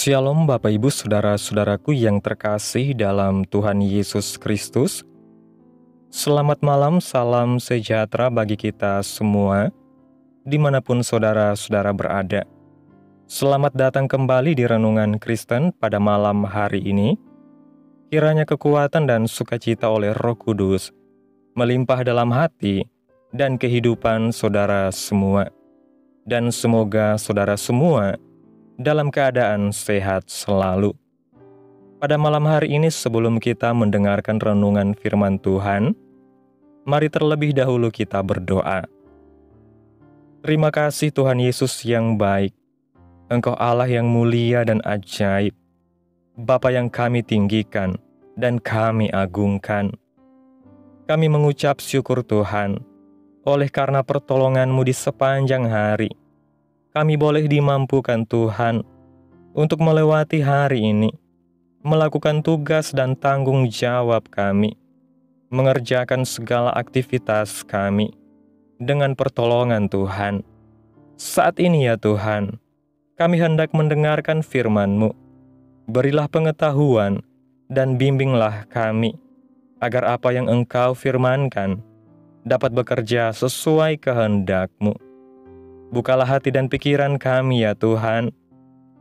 Shalom Bapak Ibu Saudara-saudaraku yang terkasih dalam Tuhan Yesus Kristus. Selamat malam, salam sejahtera bagi kita semua, dimanapun saudara-saudara berada. Selamat datang kembali di Renungan Kristen pada malam hari ini. Kiranya kekuatan dan sukacita oleh Roh Kudus melimpah dalam hati dan kehidupan saudara semua. Dan semoga saudara semua dalam keadaan sehat selalu. Pada malam hari ini sebelum kita mendengarkan renungan firman Tuhan, mari terlebih dahulu kita berdoa. Terima kasih Tuhan Yesus yang baik, Engkau Allah yang mulia dan ajaib, Bapa yang kami tinggikan dan kami agungkan. Kami mengucap syukur Tuhan, oleh karena pertolongan-Mu di sepanjang hari, kami boleh dimampukan Tuhan untuk melewati hari ini, melakukan tugas dan tanggung jawab kami, mengerjakan segala aktivitas kami dengan pertolongan Tuhan. Saat ini ya Tuhan, kami hendak mendengarkan firman-Mu. Berilah pengetahuan dan bimbinglah kami, agar apa yang Engkau firmankan dapat bekerja sesuai kehendak-Mu. Bukalah hati dan pikiran kami ya Tuhan,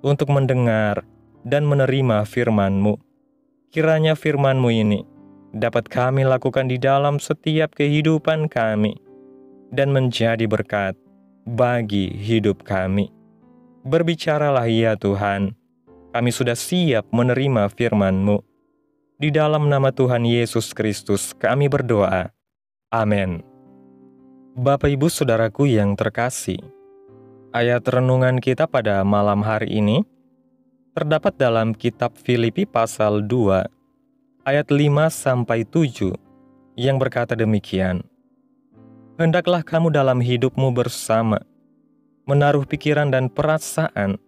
untuk mendengar dan menerima firman-Mu. Kiranya firman-Mu ini dapat kami lakukan di dalam setiap kehidupan kami, dan menjadi berkat bagi hidup kami. Berbicaralah ya Tuhan, kami sudah siap menerima firman-Mu. Di dalam nama Tuhan Yesus Kristus kami berdoa. Amin. Bapak Ibu Saudaraku yang terkasih, ayat renungan kita pada malam hari ini terdapat dalam kitab Filipi pasal 2 ayat 5-7 yang berkata demikian. Hendaklah kamu dalam hidupmu bersama menaruh pikiran dan perasaan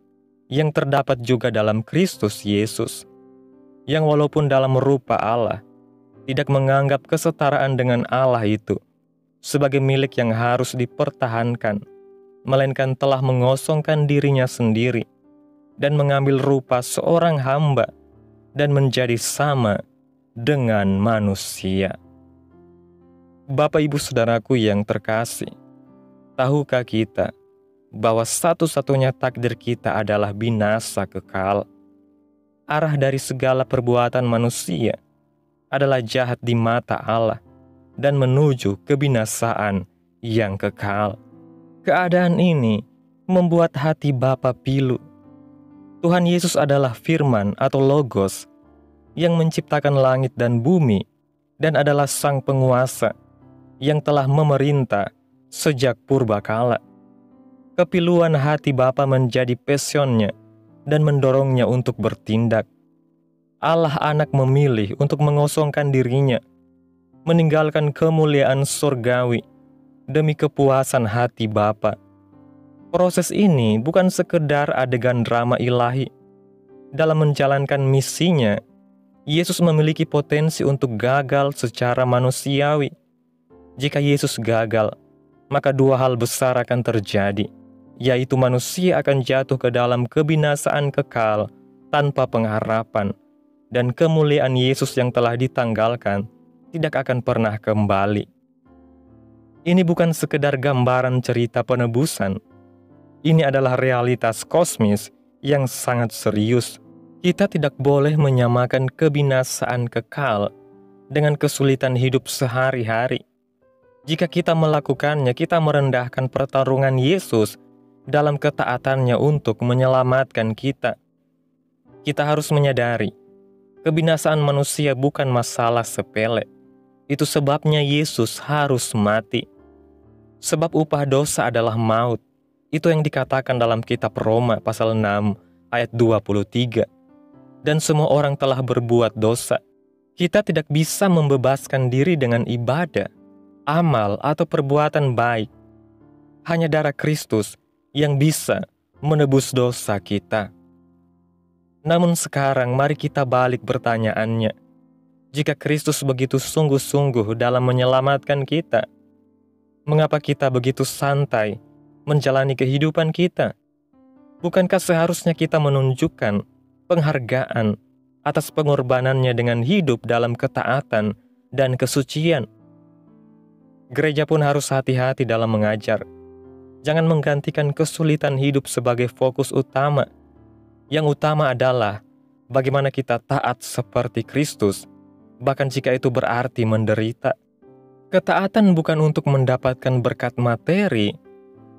yang terdapat juga dalam Kristus Yesus, yang walaupun dalam rupa Allah tidak menganggap kesetaraan dengan Allah itu sebagai milik yang harus dipertahankan, melainkan telah mengosongkan dirinya sendiri dan mengambil rupa seorang hamba dan menjadi sama dengan manusia. Bapak Ibu Saudaraku yang terkasih, tahukah kita bahwa satu-satunya takdir kita adalah binasa kekal? Arah dari segala perbuatan manusia adalah jahat di mata Allah dan menuju kebinasaan yang kekal. Keadaan ini membuat hati Bapa pilu. Tuhan Yesus adalah firman atau logos yang menciptakan langit dan bumi dan adalah sang penguasa yang telah memerintah sejak purbakala. Kepiluan hati Bapa menjadi passionnya dan mendorongnya untuk bertindak. Allah Anak memilih untuk mengosongkan dirinya, meninggalkan kemuliaan surgawi demi kepuasan hati Bapa. Proses ini bukan sekedar adegan drama ilahi. Dalam menjalankan misinya, Yesus memiliki potensi untuk gagal secara manusiawi. Jika Yesus gagal, maka dua hal besar akan terjadi, yaitu manusia akan jatuh ke dalam kebinasaan kekal tanpa pengharapan, dan kemuliaan Yesus yang telah ditanggalkan tidak akan pernah kembali. Ini bukan sekedar gambaran cerita penebusan. Ini adalah realitas kosmis yang sangat serius. Kita tidak boleh menyamakan kebinasaan kekal dengan kesulitan hidup sehari-hari. Jika kita melakukannya, kita merendahkan pertarungan Yesus dalam ketaatannya untuk menyelamatkan kita. Kita harus menyadari, kebinasaan manusia bukan masalah sepele. Itu sebabnya Yesus harus mati. Sebab upah dosa adalah maut. Itu yang dikatakan dalam kitab Roma pasal 6 ayat 23. Dan semua orang telah berbuat dosa. Kita tidak bisa membebaskan diri dengan ibadah, amal atau perbuatan baik. Hanya darah Kristus yang bisa menebus dosa kita. Namun sekarang mari kita balik pertanyaannya. Jika Kristus begitu sungguh-sungguh dalam menyelamatkan kita, mengapa kita begitu santai menjalani kehidupan kita? Bukankah seharusnya kita menunjukkan penghargaan atas pengorbanannya dengan hidup dalam ketaatan dan kesucian. Gereja pun harus hati-hati dalam mengajar. Jangan menggantikan kesulitan hidup sebagai fokus utama. Yang utama adalah bagaimana kita taat seperti Kristus, bahkan jika itu berarti menderita. Ketaatan bukan untuk mendapatkan berkat materi,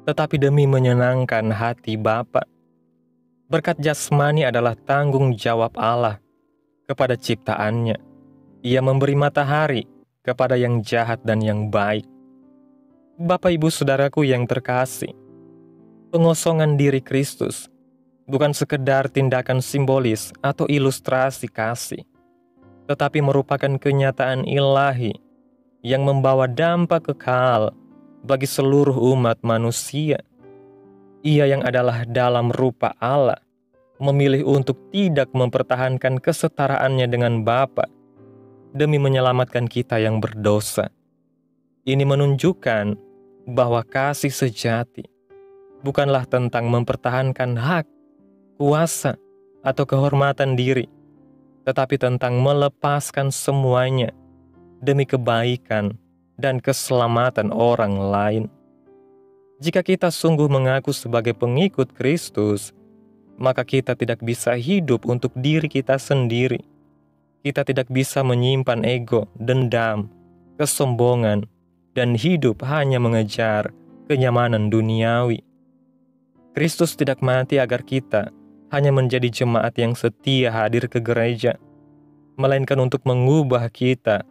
tetapi demi menyenangkan hati Bapa. Berkat jasmani adalah tanggung jawab Allah kepada ciptaannya. Ia memberi matahari kepada yang jahat dan yang baik. Bapak Ibu Saudaraku yang terkasih, pengosongan diri Kristus bukan sekedar tindakan simbolis atau ilustrasi kasih, tetapi merupakan kenyataan ilahi yang membawa dampak kekal bagi seluruh umat manusia. Ia yang adalah dalam rupa Allah memilih untuk tidak mempertahankan kesetaraannya dengan Bapa demi menyelamatkan kita yang berdosa. Ini menunjukkan bahwa kasih sejati bukanlah tentang mempertahankan hak, kuasa, atau kehormatan diri, tetapi tentang melepaskan semuanya demi kebaikan dan keselamatan orang lain. Jika kita sungguh mengaku sebagai pengikut Kristus, maka kita tidak bisa hidup untuk diri kita sendiri. Kita tidak bisa menyimpan ego, dendam, kesombongan, dan hidup hanya mengejar kenyamanan duniawi. Kristus tidak mati agar kita hanya menjadi jemaat yang setia hadir ke gereja, melainkan untuk mengubah kita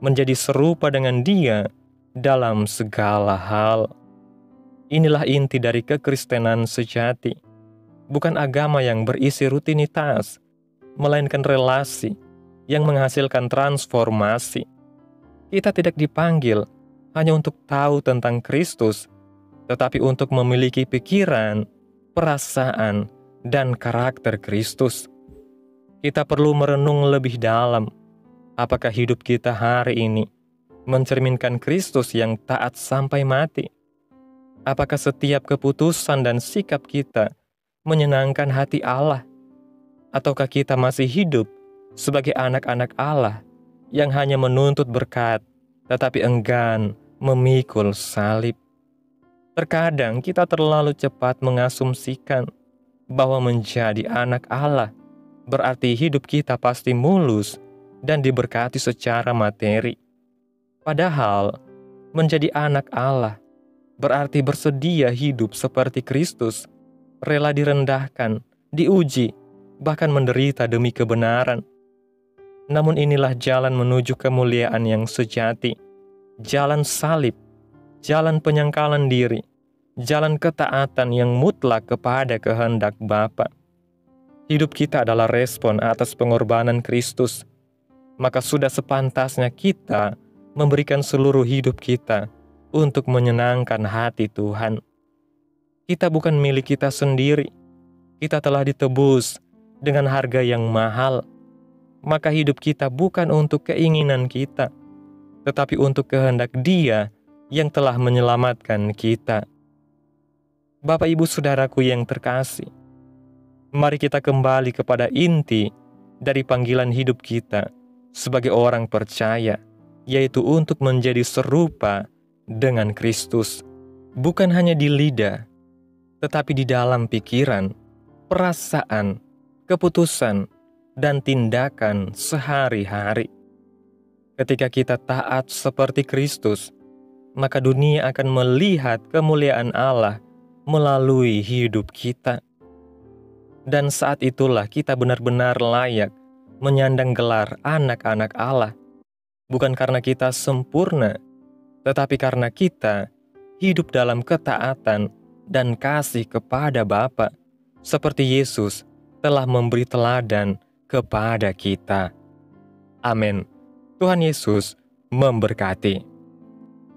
menjadi serupa dengan Dia dalam segala hal. Inilah inti dari kekristenan sejati, bukan agama yang berisi rutinitas, melainkan relasi yang menghasilkan transformasi. Kita tidak dipanggil hanya untuk tahu tentang Kristus, tetapi untuk memiliki pikiran, perasaan, dan karakter Kristus. Kita perlu merenung lebih dalam, apakah hidup kita hari ini mencerminkan Kristus yang taat sampai mati? Apakah setiap keputusan dan sikap kita menyenangkan hati Allah? Ataukah kita masih hidup sebagai anak-anak Allah yang hanya menuntut berkat, tetapi enggan memikul salib? Terkadang kita terlalu cepat mengasumsikan bahwa menjadi anak Allah berarti hidup kita pasti mulus dan diberkati secara materi. Padahal, menjadi anak Allah berarti bersedia hidup seperti Kristus, rela direndahkan, diuji, bahkan menderita demi kebenaran. Namun inilah jalan menuju kemuliaan yang sejati, jalan salib, jalan penyangkalan diri, jalan ketaatan yang mutlak kepada kehendak Bapa. Hidup kita adalah respon atas pengorbanan Kristus, maka sudah sepantasnya kita memberikan seluruh hidup kita untuk menyenangkan hati Tuhan. Kita bukan milik kita sendiri, kita telah ditebus dengan harga yang mahal. Maka hidup kita bukan untuk keinginan kita, tetapi untuk kehendak Dia yang telah menyelamatkan kita. Bapak Ibu Saudaraku yang terkasih, mari kita kembali kepada inti dari panggilan hidup kita sebagai orang percaya, yaitu untuk menjadi serupa dengan Kristus. Bukan hanya di lidah, tetapi di dalam pikiran, perasaan, keputusan, dan tindakan sehari-hari. Ketika kita taat seperti Kristus, maka dunia akan melihat kemuliaan Allah melalui hidup kita. Dan saat itulah kita benar-benar layak menyandang gelar anak-anak Allah, bukan karena kita sempurna, tetapi karena kita hidup dalam ketaatan dan kasih kepada Bapa, seperti Yesus telah memberi teladan kepada kita. Amin. Tuhan Yesus memberkati.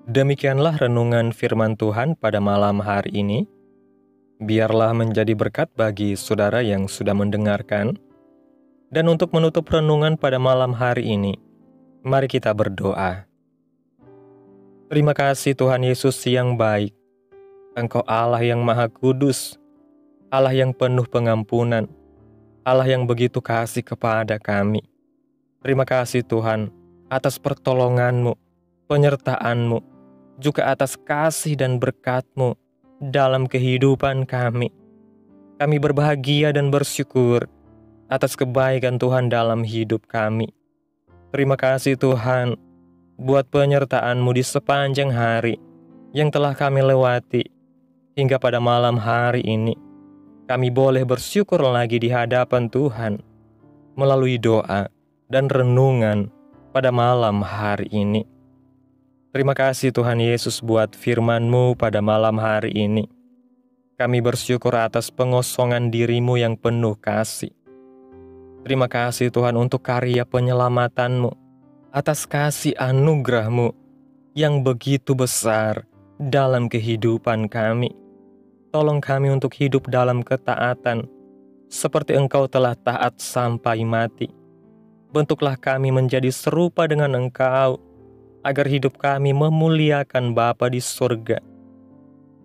Demikianlah renungan firman Tuhan pada malam hari ini. Biarlah menjadi berkat bagi saudara yang sudah mendengarkan. Dan untuk menutup renungan pada malam hari ini, mari kita berdoa. Terima kasih Tuhan Yesus yang baik. Engkau Allah yang Maha Kudus, Allah yang penuh pengampunan, Allah yang begitu kasih kepada kami. Terima kasih Tuhan atas pertolongan-Mu, penyertaan-Mu, juga atas kasih dan berkat-Mu dalam kehidupan kami. Kami berbahagia dan bersyukur atas kebaikan Tuhan dalam hidup kami. Terima kasih Tuhan buat penyertaan-Mu di sepanjang hari yang telah kami lewati hingga pada malam hari ini. Kami boleh bersyukur lagi di hadapan Tuhan melalui doa dan renungan pada malam hari ini. Terima kasih Tuhan Yesus buat firman-Mu pada malam hari ini. Kami bersyukur atas pengosongan diri-Mu yang penuh kasih. Terima kasih Tuhan untuk karya penyelamatan-Mu, atas kasih anugerah-Mu yang begitu besar dalam kehidupan kami. Tolong kami untuk hidup dalam ketaatan, seperti Engkau telah taat sampai mati. Bentuklah kami menjadi serupa dengan Engkau, agar hidup kami memuliakan Bapa di surga.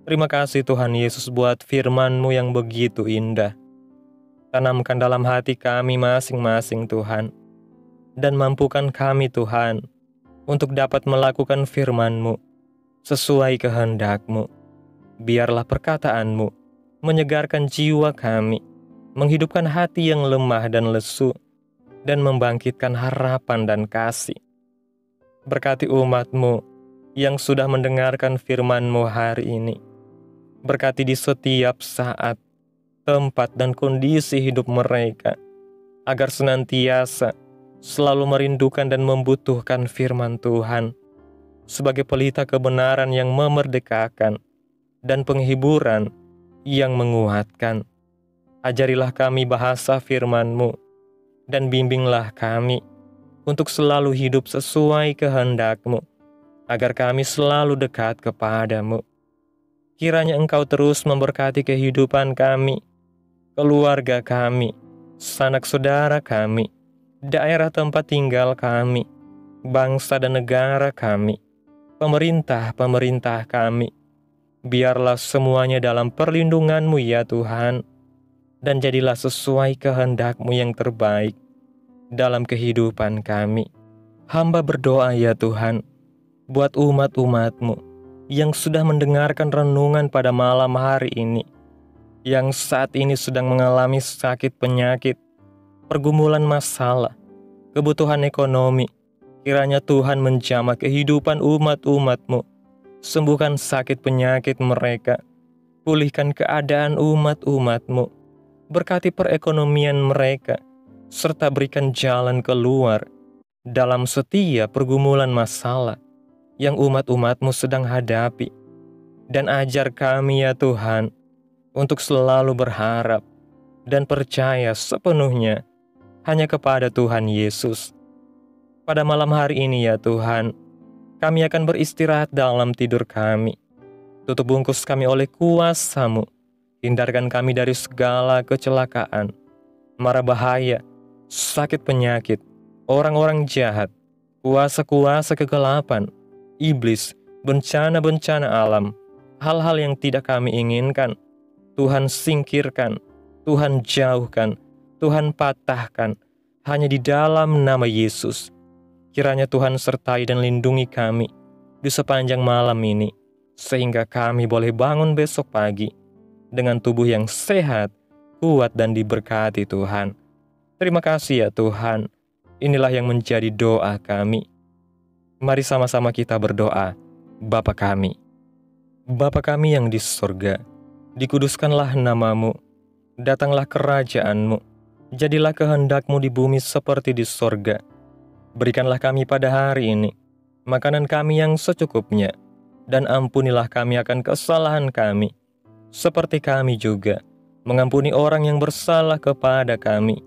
Terima kasih Tuhan Yesus buat firman-Mu yang begitu indah. Tanamkan dalam hati kami masing-masing Tuhan, dan mampukan kami Tuhan, untuk dapat melakukan firman-Mu sesuai kehendak-Mu. Biarlah perkataan-Mu menyegarkan jiwa kami, menghidupkan hati yang lemah dan lesu, dan membangkitkan harapan dan kasih. Berkati umat-Mu yang sudah mendengarkan firman-Mu hari ini. Berkati di setiap saat, tempat, dan kondisi hidup mereka, agar senantiasa selalu merindukan dan membutuhkan firman Tuhan sebagai pelita kebenaran yang memerdekakan dan penghiburan yang menguatkan. Ajarilah kami bahasa firman-Mu, dan bimbinglah kami untuk selalu hidup sesuai kehendak-Mu, agar kami selalu dekat kepada-Mu. Kiranya Engkau terus memberkati kehidupan kami, keluarga kami, sanak saudara kami, daerah tempat tinggal kami, bangsa dan negara kami, pemerintah-pemerintah kami. Biarlah semuanya dalam perlindungan-Mu ya Tuhan, dan jadilah sesuai kehendak-Mu yang terbaik dalam kehidupan kami. Hamba berdoa ya Tuhan, buat umat-umat-Mu yang sudah mendengarkan renungan pada malam hari ini, yang saat ini sedang mengalami sakit penyakit, pergumulan masalah, kebutuhan ekonomi. Kiranya Tuhan menjamah kehidupan umat-umat-Mu, sembuhkan sakit penyakit mereka, pulihkan keadaan umat-umat-Mu, berkati perekonomian mereka, serta berikan jalan keluar dalam setiap pergumulan masalah yang umat-umat-Mu sedang hadapi. Dan ajar kami ya Tuhan, untuk selalu berharap dan percaya sepenuhnya hanya kepada Tuhan Yesus. Pada malam hari ini ya Tuhan, kami akan beristirahat dalam tidur kami. Tutup bungkus kami oleh kuasa-Mu. Hindarkan kami dari segala kecelakaan, mara bahaya, sakit penyakit, orang-orang jahat, kuasa-kuasa kegelapan, iblis, bencana-bencana alam, hal-hal yang tidak kami inginkan. Tuhan singkirkan, Tuhan jauhkan, Tuhan patahkan, hanya di dalam nama Yesus. Kiranya Tuhan sertai dan lindungi kami di sepanjang malam ini, sehingga kami boleh bangun besok pagi dengan tubuh yang sehat, kuat, dan diberkati Tuhan. Terima kasih ya Tuhan. Inilah yang menjadi doa kami. Mari sama-sama kita berdoa. Bapa kami. Bapa kami yang di surga, dikuduskanlah nama-Mu, datanglah kerajaan-Mu, jadilah kehendak-Mu di bumi seperti di surga. Berikanlah kami pada hari ini makanan kami yang secukupnya, dan ampunilah kami akan kesalahan kami, seperti kami juga mengampuni orang yang bersalah kepada kami.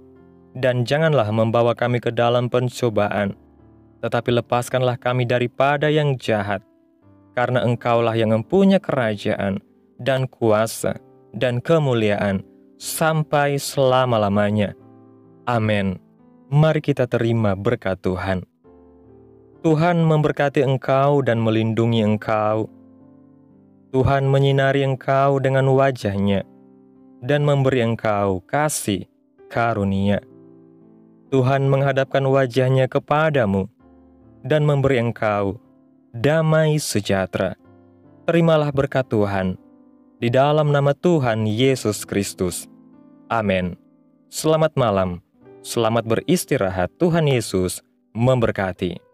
Dan janganlah membawa kami ke dalam pencobaan, tetapi lepaskanlah kami daripada yang jahat, karena Engkaulah yang mempunyai kerajaan, dan kuasa, dan kemuliaan, sampai selama-lamanya. Amin. Mari kita terima berkat Tuhan. Tuhan memberkati engkau dan melindungi engkau. Tuhan menyinari engkau dengan wajah-Nya dan memberi engkau kasih karunia. Tuhan menghadapkan wajah-Nya kepadamu dan memberi engkau damai sejahtera. Terimalah berkat Tuhan di dalam nama Tuhan Yesus Kristus. Amin. Selamat malam, selamat beristirahat. Tuhan Yesus memberkati.